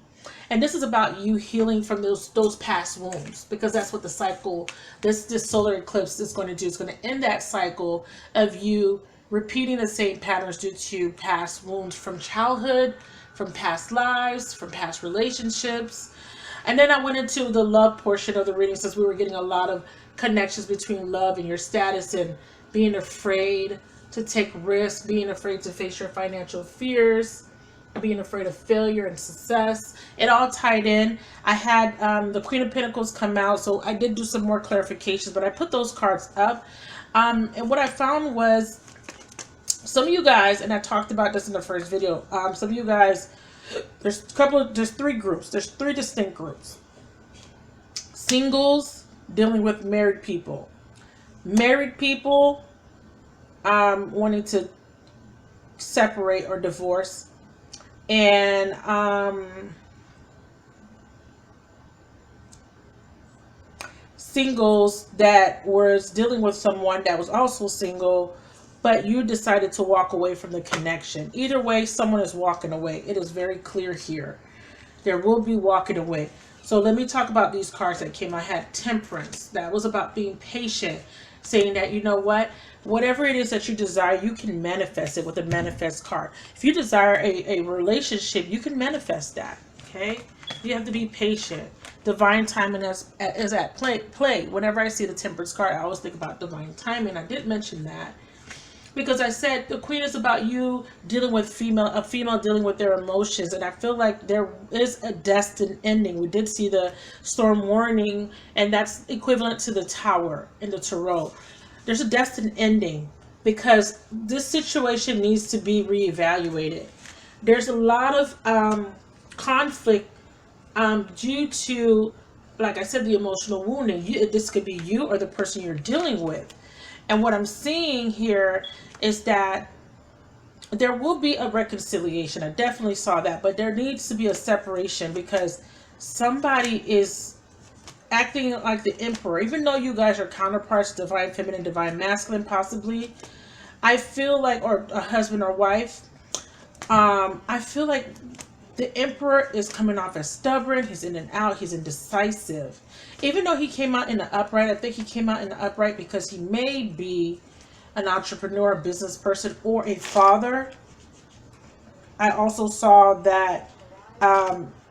And this is about you healing from those past wounds, because that's what the cycle, this solar eclipse is going to do. It's going to end that cycle of you repeating the same patterns due to past wounds from childhood, from past lives, from past relationships. And then I went into the love portion of the reading, since we were getting a lot of connections between love and your status and being afraid to take risks, being afraid to face your financial fears, being afraid of failure and success. It all tied in. I had the Queen of Pentacles come out, so I did do some more clarifications, but I put those cards up. And what I found was Some of you guys, and I talked about this in the first video, some of you guys, there's three groups. There's three distinct groups. Singles dealing with married people. Married people wanting to separate or divorce. And singles that was dealing with someone that was also single, but you decided to walk away from the connection. Either way, someone is walking away. It is very clear here. There will be walking away. So let me talk about these cards that came. I had Temperance. That was about being patient, saying that, you know what, whatever it is that you desire, you can manifest it with a manifest card. If you desire a relationship, you can manifest that. Okay, you have to be patient. Divine timing is at play. Whenever I see the Temperance card, I always think about divine timing. I did mention that because I said the Queen is about you dealing with a female dealing with their emotions, and I feel like there is a destined ending. We did see the storm warning, and that's equivalent to the Tower in the Tarot. There's a destined ending because this situation needs to be reevaluated. There's a lot of conflict due to, like I said, the emotional wounding. This could be you or the person you're dealing with. And what I'm seeing here is that there will be a reconciliation. I definitely saw that, but there needs to be a separation because somebody is acting like the Emperor. Even though you guys are counterparts, divine feminine, divine masculine, possibly, I feel like, or a husband or wife, I feel like the Emperor is coming off as stubborn. He's in and out. He's indecisive. Even though he came out in the upright, I think he came out in the upright because he may be an entrepreneur, a business person, or a father. I also saw that,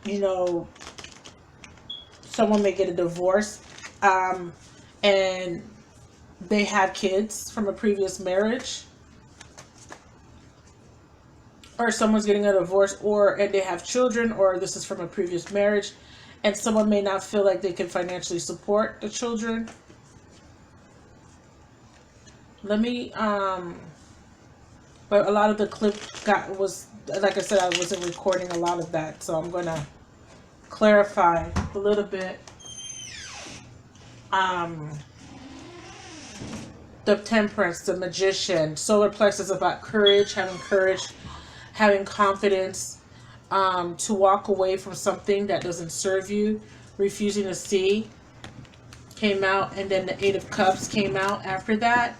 you know, someone may get a divorce and they have kids from a previous marriage. Or someone's getting a divorce, and they have children, or this is from a previous marriage, and someone may not feel like they can financially support the children. Let me, but a lot of the clip was, like I said, I wasn't recording a lot of that, so I'm going to clarify a little bit. The Temperance, the Magician, solar plexus is about courage, having confidence, to walk away from something that doesn't serve you, refusing to see came out, and then the Eight of Cups came out after that.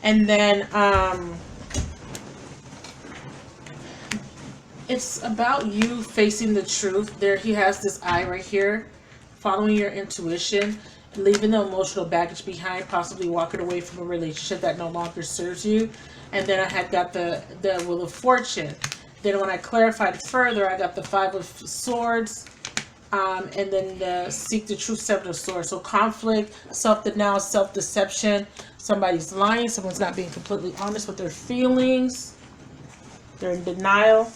And then it's about you facing the truth. There he has this eye right here, following your intuition, leaving the emotional baggage behind, possibly walking away from a relationship that no longer serves you. And then I had got the Wheel of Fortune. Then when I clarified further, I got the Five of Swords, and then the Seek the Truth, Seven of Swords. So conflict, self-denial, self-deception. Somebody's lying. Someone's not being completely honest with their feelings. They're in denial.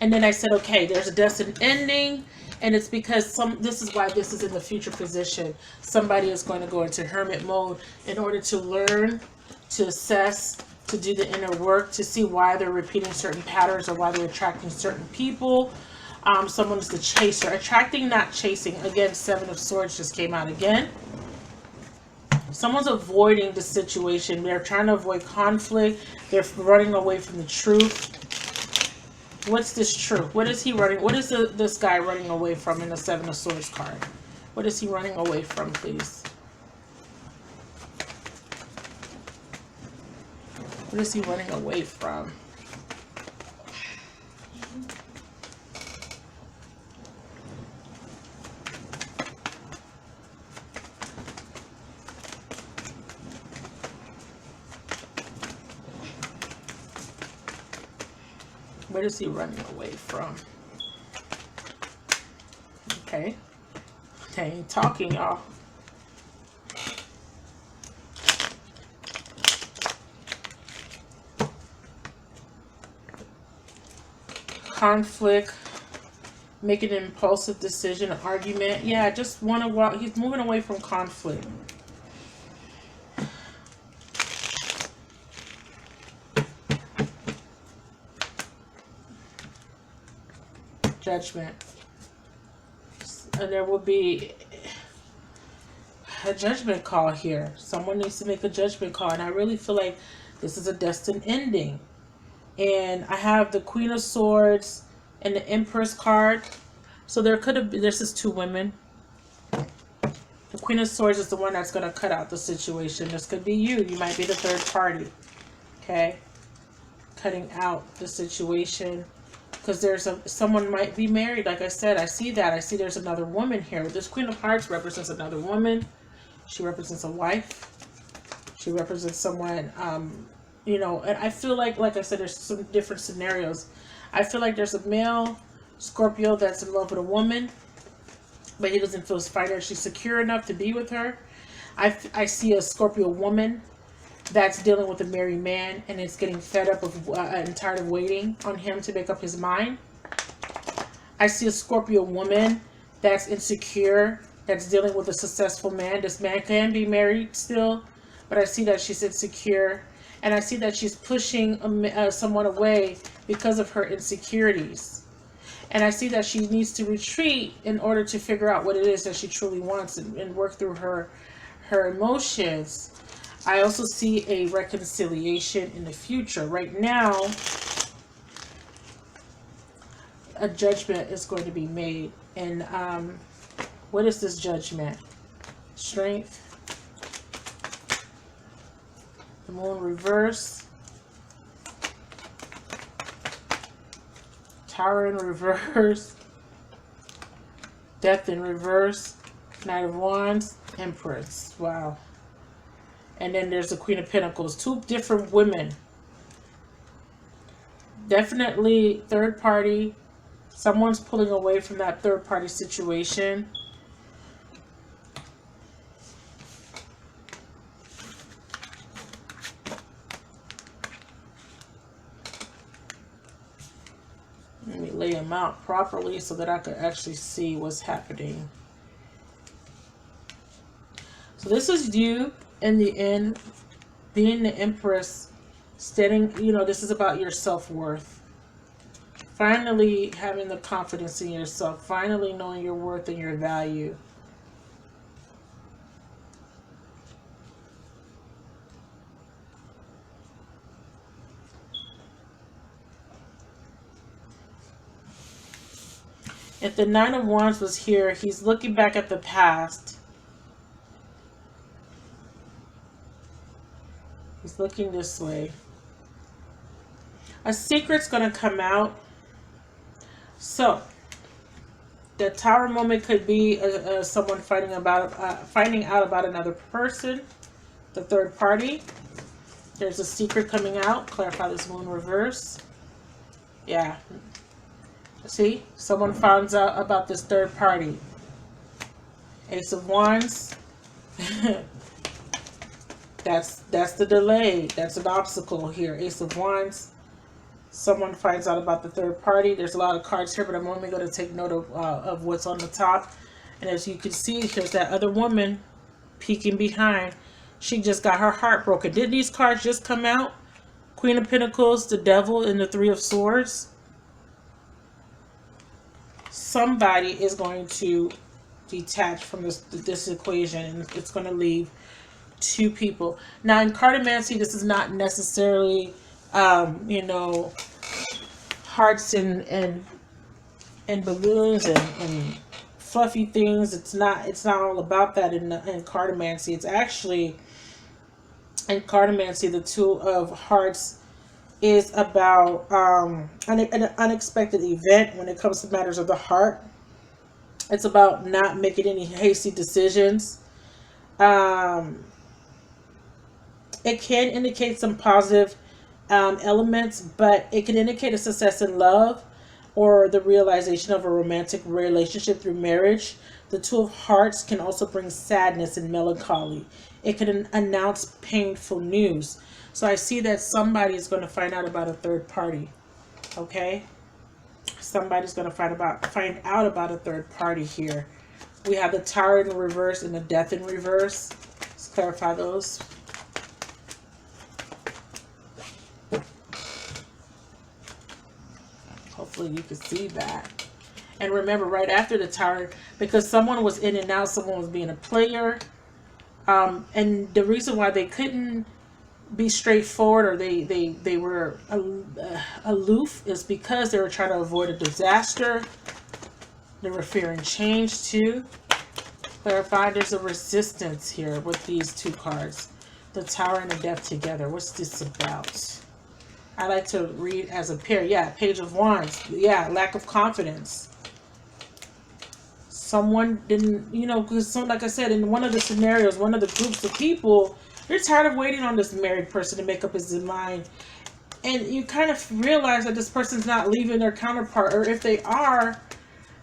And then I said, okay, there's a destined ending. And it's because this is why this is in the future position. Somebody is going to go into hermit mode in order to learn, to assess, to do the inner work, to see why they're repeating certain patterns or why they're attracting certain people. Someone is the chaser. Attracting, not chasing. Again, Seven of Swords just came out again. Someone's avoiding the situation. They're trying to avoid conflict. They're running away from the truth. What's this truth? What is he running? What is this guy running away from in the Seven of Swords card? What is he running away from, please? What is he running away from? What is he running away from? Okay. They ain't talking, y'all. Conflict, Make an impulsive decision, an argument. Yeah, just want to walk. He's moving away from conflict. Judgment. And there will be a judgment call here. Someone needs to make a judgment call. And I really feel like this is a destined ending. And I have the Queen of Swords and the Empress card. So there could have been, this is two women. The Queen of Swords is the one that's going to cut out the situation. This could be you. You might be the third party. Okay? Cutting out the situation. Because someone might be married. Like I said, I see that. I see there's another woman here. This Queen of Hearts represents another woman. She represents a wife. She represents someone, you know, and I feel like I said, there's some different scenarios. I feel like there's a male Scorpio that's in love with a woman, but he doesn't feel financially secure enough to be with her. I see a Scorpio woman that's dealing with a married man and is getting fed up of and tired of waiting on him to make up his mind. I see a Scorpio woman that's insecure, that's dealing with a successful man. This man can be married still, but I see that she's insecure, and I see that she's pushing someone away because of her insecurities. And I see that she needs to retreat in order to figure out what it is that she truly wants and work through her emotions. I also see a reconciliation in the future. Right now, a judgment is going to be made. And what is this judgment? Strength. The Moon reverse. Tower in reverse. Death in reverse. Knight of Wands. Empress. Wow. And then there's the Queen of Pentacles. Two different women. Definitely third party. Someone's pulling away from that third party situation. Let me lay them out properly so that I could actually see what's happening. So this is you. In the end, being the Empress, standing, you know, this is about your self-worth. Finally having the confidence in yourself. Finally knowing your worth and your value. If the Nine of Wands was here, he's looking back at the past. He's looking this way. A secret's going to come out. So, the Tower moment could be someone finding out about another person, the third party. There's a secret coming out. Clarify this Moon reverse. Yeah. See? Someone finds out about this third party. Ace of Wands. That's the delay. That's an obstacle here. Ace of Wands. Someone finds out about the third party. There's a lot of cards here, but I'm only going to take note of what's on the top. And as you can see, here's that other woman peeking behind. She just got her heart broken. Didn't these cards just come out? Queen of Pentacles, the Devil, and the Three of Swords. Somebody is going to detach from this equation, and it's going to leave two people. Now in cartomancy, this is not necessarily you know, hearts and balloons and fluffy things. It's not all about that in cartomancy. It's actually, in cartomancy, the Two of Hearts is about an unexpected event when it comes to matters of the heart. It's about not making any hasty decisions. It can indicate some positive elements, but it can indicate a success in love or the realization of a romantic relationship through marriage. The Two of Hearts can also bring sadness and melancholy. It can announce painful news. So I see that somebody is going to find out about a third party. Okay? Somebody's going to find out about a third party here. We have the Tower in reverse and the Death in reverse. Let's clarify those. Hopefully you can see that. And remember, right after the Tower, because someone was in and out, someone was being a player. And the reason why they couldn't be straightforward, or they were aloof, is because they were trying to avoid a disaster. They were fearing change too. Clarify, there's a resistance here with these two cards. The Tower and the Death together. What's this about? I like to read as a pair. Yeah, Page of Wands. Yeah, lack of confidence. Someone didn't, because like I said, in one of the scenarios, one of the groups of people, you're tired of waiting on this married person to make up his mind. And you kind of realize that this person's not leaving their counterpart. Or if they are,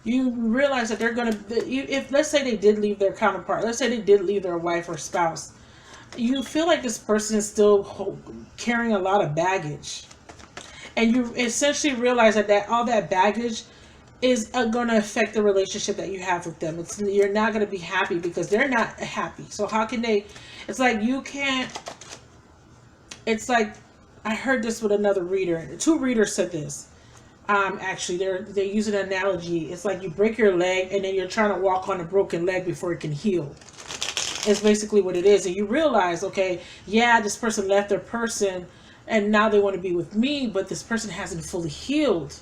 you realize that they're going to, if let's say they did leave their counterpart, let's say they did leave their wife or spouse, you feel like this person is still carrying a lot of baggage. And you essentially realize that all that baggage is going to affect the relationship that you have with them. You're not going to be happy because they're not happy. So how can they? It's like you can't. It's like I heard this with another reader. Two readers said this. Actually, they use an analogy. It's like you break your leg and then you're trying to walk on a broken leg before it can heal. It's basically what it is. And you realize, okay, yeah, this person left their person and now they want to be with me, but this person hasn't fully healed.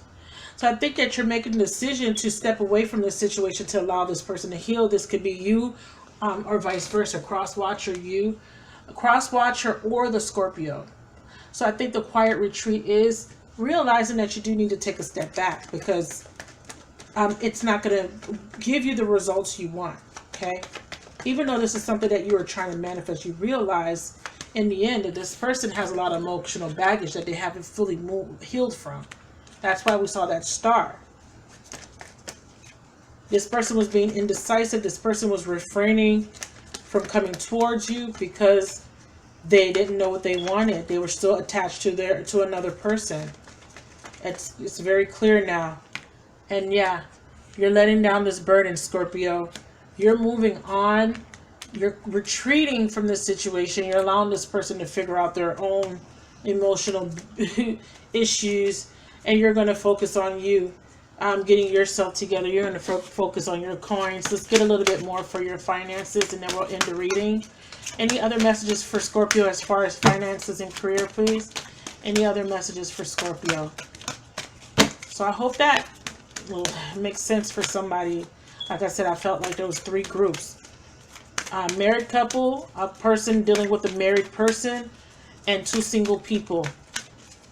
So I think that you're making a decision to step away from this situation to allow this person to heal. This could be you, or vice versa, cross-watcher you, cross-watcher or the Scorpio. So I think the quiet retreat is realizing that you do need to take a step back because it's not going to give you the results you want, okay? Even though this is something that you are trying to manifest, you realize in the end that this person has a lot of emotional baggage that they haven't fully healed from. That's why we saw that star. This person was being indecisive. This person was refraining from coming towards you because they didn't know what they wanted. They were still attached to another person. It's very clear now. And yeah, you're letting down this burden, Scorpio. You're moving on. You're retreating from this situation. You're allowing this person to figure out their own emotional issues. And you're going to focus on you, getting yourself together. You're going to focus on your coins. Let's get a little bit more for your finances, and then we'll end the reading. Any other messages for Scorpio as far as finances and career, please? Any other messages for Scorpio? So I hope that will make sense for somebody. Like I said, I felt like there was three groups. Married couple, a person dealing with a married person, and two single people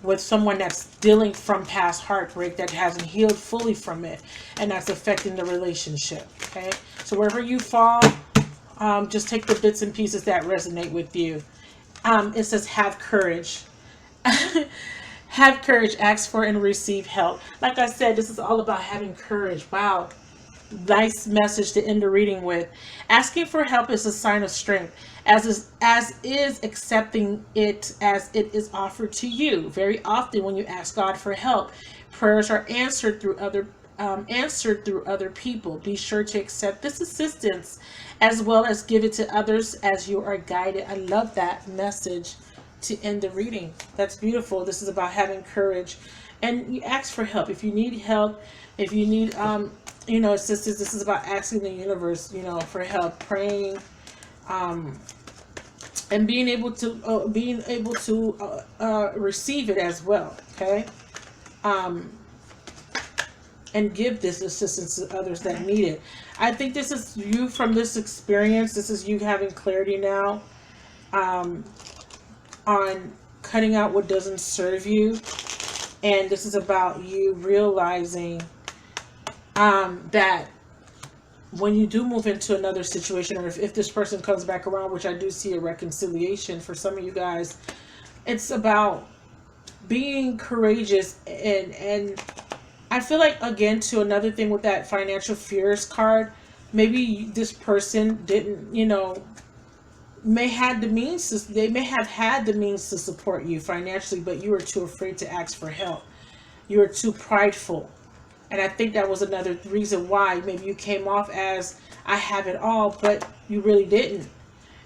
with someone that's dealing from past heartbreak that hasn't healed fully from it, and that's affecting the relationship. Okay, so wherever you fall, just take the bits and pieces that resonate with you. It says have courage. Have courage, ask for and receive help. Like I said, this is all about having courage. Wow, nice message to end the reading with. Asking for help is a sign of strength, as is accepting it as it is offered to you. Very often when you ask God for help, prayers are answered through other people. Be sure to accept this assistance as well as give it to others as you are guided. I love that message to end the reading. That's beautiful. This is about having courage, and you ask for help if you need help. If you need assistance, this is about asking the universe, for help, praying, and being able to receive it as well. Okay, and give this assistance to others that need it. I think this is you from this experience. This is you having clarity now, on cutting out what doesn't serve you, and this is about you realizing that when you do move into another situation, or if this person comes back around, which I do see a reconciliation for some of you guys, it's about being courageous. And I feel like, again, to another thing with that financial fears card, maybe this person didn't, may have had the means to support you financially, but you were too afraid to ask for help. You were too prideful. And I think that was another reason why maybe you came off as, I have it all, but you really didn't.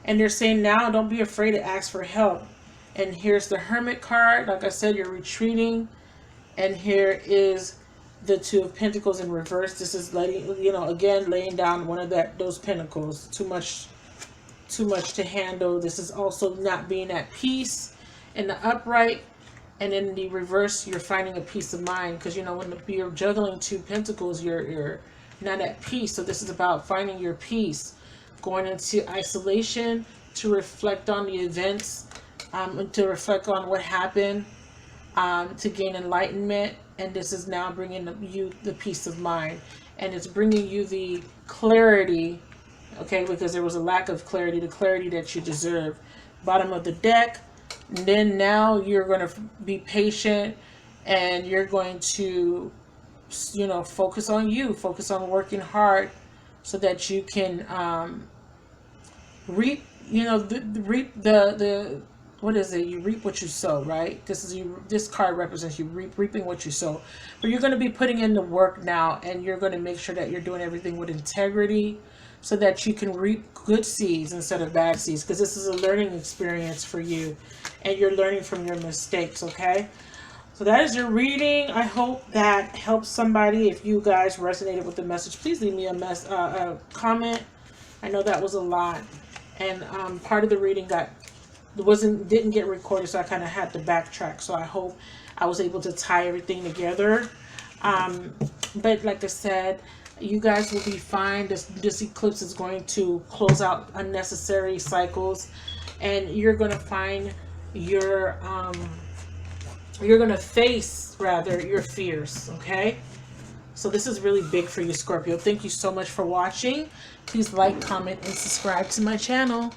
And they're saying now, don't be afraid to ask for help. And here's the Hermit card. Like I said, you're retreating. And here is the Two of Pentacles in reverse. This is letting, again, laying down one of those pentacles. Too much to handle. This is also not being at peace in the upright. And in the reverse, you're finding a peace of mind. Because, when you're juggling two pentacles, you're not at peace. So this is about finding your peace. Going into isolation to reflect on the events, to reflect on what happened, to gain enlightenment. And this is now bringing you the peace of mind. And it's bringing you the clarity, okay, because there was a lack of clarity, the clarity that you deserve. Bottom of the deck. And then now you're going to be patient, and you're going to, focus on you, focus on working hard so that you can reap, reap the what is it? You reap what you sow, right? This card represents you reaping what you sow. But you're going to be putting in the work now, and you're going to make sure that you're doing everything with integrity so that you can reap good seeds instead of bad seeds, because this is a learning experience for you, and you're learning from your mistakes, okay? So that is your reading. I hope that helps somebody. If you guys resonated with the message, please leave me a comment. I know that was a lot, and part of the reading didn't get recorded, so I kind of had to backtrack. So I hope I was able to tie everything together. But like I said, you guys will be fine. This eclipse is going to close out unnecessary cycles, and you're going to find you're going to face your fears, okay? So this is really big for you, Scorpio. Thank you so much for watching. Please like, comment, and subscribe to my channel.